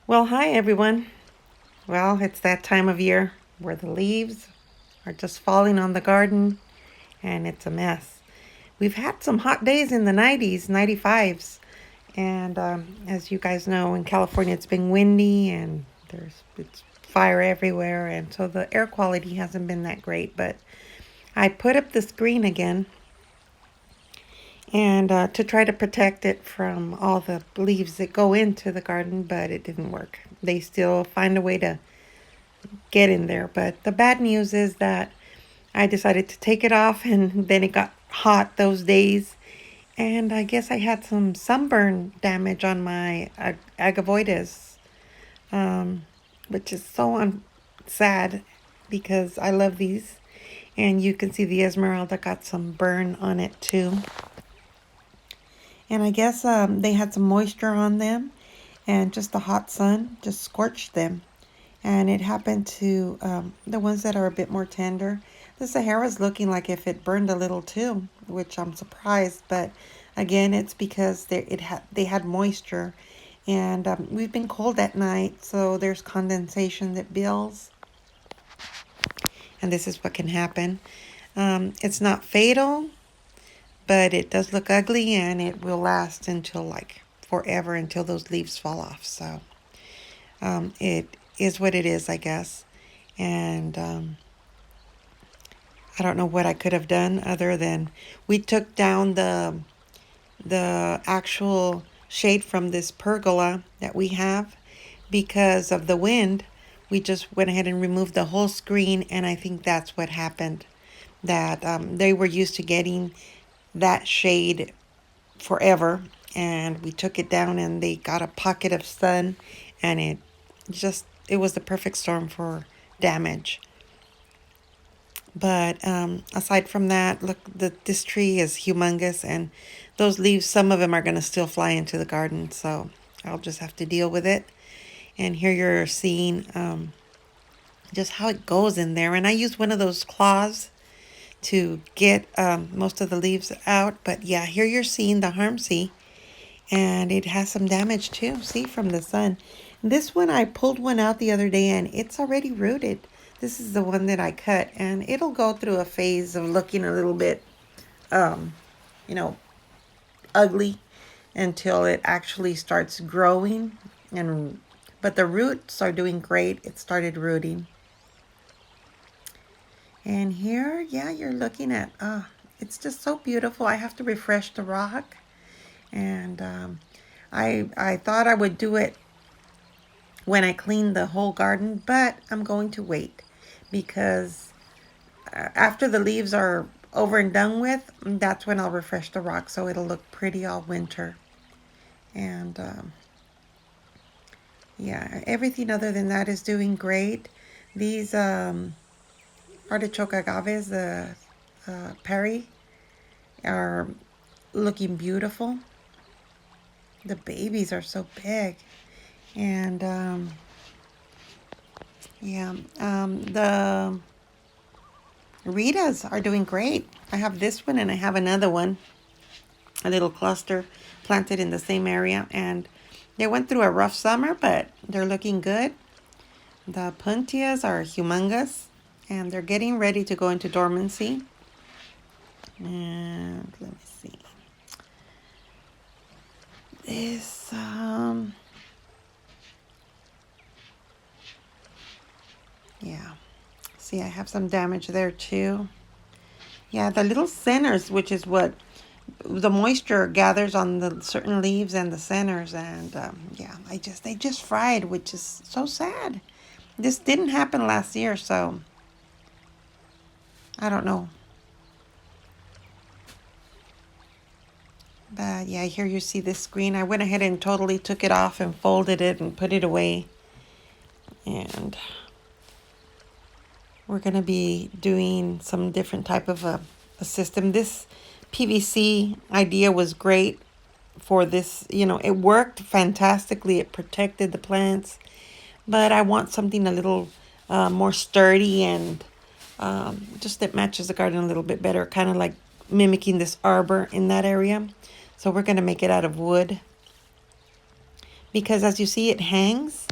Well, hi everyone. Well, it's that time of year where the leaves are just falling on the garden and it's a mess. We've had some hot days in the 90s, 95s, and as you guys know, in California it's been windy and it's fire everywhere, and so the air quality hasn't been that great. But I put up the screen again and to try to protect it from all the leaves that go into the garden, but it didn't work. They still find a way to get in there. But the bad news is that I decided to take it off, and then it got hot those days. And I guess I had some sunburn damage on my agavoides, um, which is so sad because I love these. And you can see the Esmeralda got some burn on it too. And I guess they had some moisture on them, and just the hot sun just scorched them. And it happened to the ones that are a bit more tender. The Sahara's looking like if it burned a little too, which I'm surprised. But again, it's because they had moisture, and we've been cold at night, so there's condensation that builds, and this is what can happen. It's not fatal, but it does look ugly, and it will last until like forever until those leaves fall off. So it is what it is, I guess. And I don't know what I could have done other than we took down the actual shade from this pergola that we have because of the wind. We just went ahead and removed the whole screen, and I think that's what happened. That they were used to getting that shade forever, and we took it down, and they got a pocket of sun, and it was the perfect storm for damage. But aside from that, look, this tree is humongous, and those leaves, some of them are going to still fly into the garden, so I'll just have to deal with it. And here you're seeing just how it goes in there. And I use one of those claws to get most of the leaves out. But yeah, here you're seeing the harmsea, and it has some damage too, see, from the sun. This one, I pulled one out the other day, and it's already rooted. This is the one that I cut, and it'll go through a phase of looking a little bit, um, you know, ugly until it actually starts growing. But the roots are doing great. It started rooting. And here, yeah, you're looking at, it's just so beautiful. I have to refresh the rock. And I thought I would do it when I clean the whole garden, but I'm going to wait because after the leaves are over and done with, that's when I'll refresh the rock so it'll look pretty all winter. And yeah, everything other than that is doing great. These artichoke agaves, the Perry, are looking beautiful. The babies are so big. And yeah, the Ritas are doing great. I have this one and I have another one, a little cluster planted in the same area. And they went through a rough summer, but they're looking good. The puntias are humongous, and they're getting ready to go into dormancy. And let me see. This, yeah. See, I have some damage there too. Yeah, the little centers, which is what the moisture gathers on the certain leaves and the centers, and yeah, they just fried, which is so sad. This didn't happen last year, so I don't know. But yeah, here you see this screen. I went ahead and totally took it off and folded it and put it away. And we're going to be doing some different type of a system. This PVC idea was great for this. It worked fantastically. It protected the plants. But I want something a little more sturdy and just that matches the garden a little bit better, kind of like mimicking this arbor in that area. So we're going to make it out of wood because as you see, it hangs.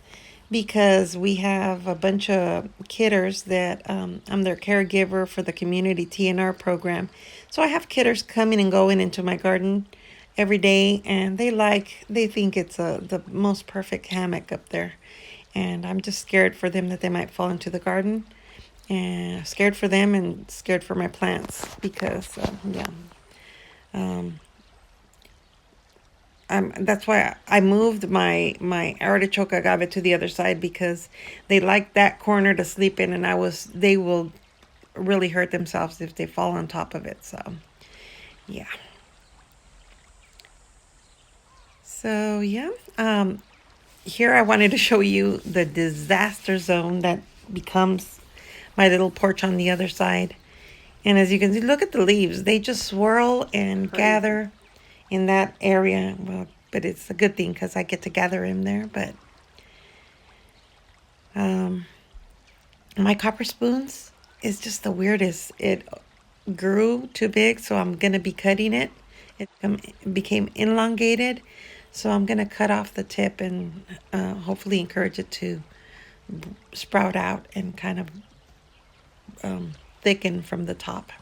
because we have a bunch of kidders that I'm their caregiver for the community TNR program. So I have kidders coming and going into my garden every day, and they think it's the most perfect hammock up there. And I'm just scared for them that they might fall into the garden, and scared for them and scared for my plants because yeah. Um, that's why I moved my artichoke agave to the other side because they like that corner to sleep in, and they will really hurt themselves if they fall on top of it. So yeah. So yeah. Here I wanted to show you the disaster zone that becomes my little porch on the other side. And as you can see, look at the leaves. They just swirl and gather in that area. Well, but it's a good thing because I get to gather in there. But my copper spoons is just the weirdest. It grew too big, so I'm going to be cutting it. It became elongated, so I'm going to cut off the tip and hopefully encourage it to sprout out and kind of thicken from the top.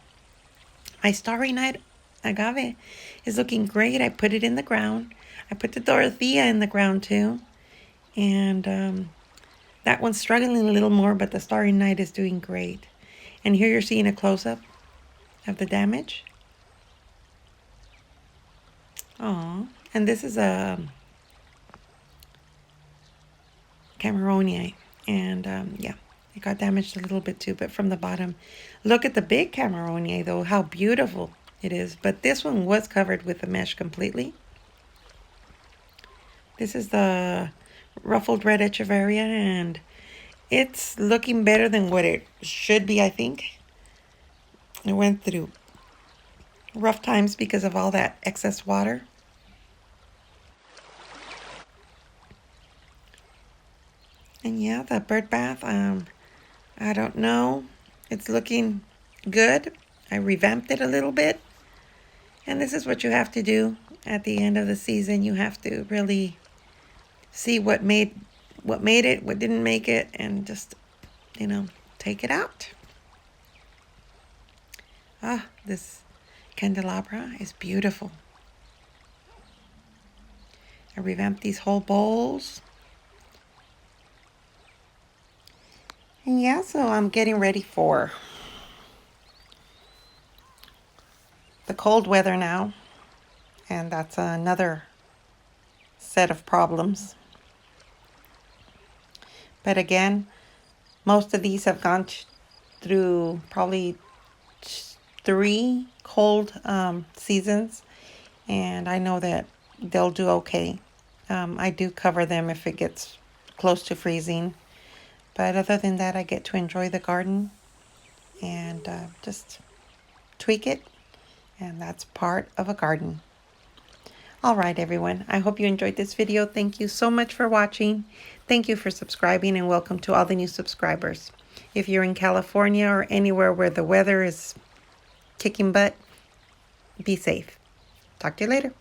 My Starry Night agave is looking great. I put it in the ground. I put the Dorothea in the ground too. And that one's struggling a little more, but the Starry Night is doing great. And here you're seeing a close-up of the damage. Aw. And this is a Cameronia. And yeah, it got damaged a little bit too, but from the bottom. Look at the big Cameronia though, how beautiful it is. But this one was covered with the mesh completely. This is the ruffled red echeveria, and it's looking better than what it should be, I think. It went through rough times because of all that excess water. And yeah, the bird bath, I don't know. It's looking good. I revamped it a little bit. And this is what you have to do at the end of the season. You have to really see what made it, what didn't make it, and just, take it out. Ah, this candelabra is beautiful. I revamped these whole bowls. And yeah, so I'm getting ready for the cold weather now. And that's another set of problems. But again, most of these have gone through probably 3 cold seasons. And I know that they'll do okay. I do cover them if it gets close to freezing. But other than that, I get to enjoy the garden and just tweak it. And that's part of a garden. All right, everyone. I hope you enjoyed this video. Thank you so much for watching. Thank you for subscribing, and welcome to all the new subscribers. If you're in California or anywhere where the weather is kicking butt, be safe. Talk to you later.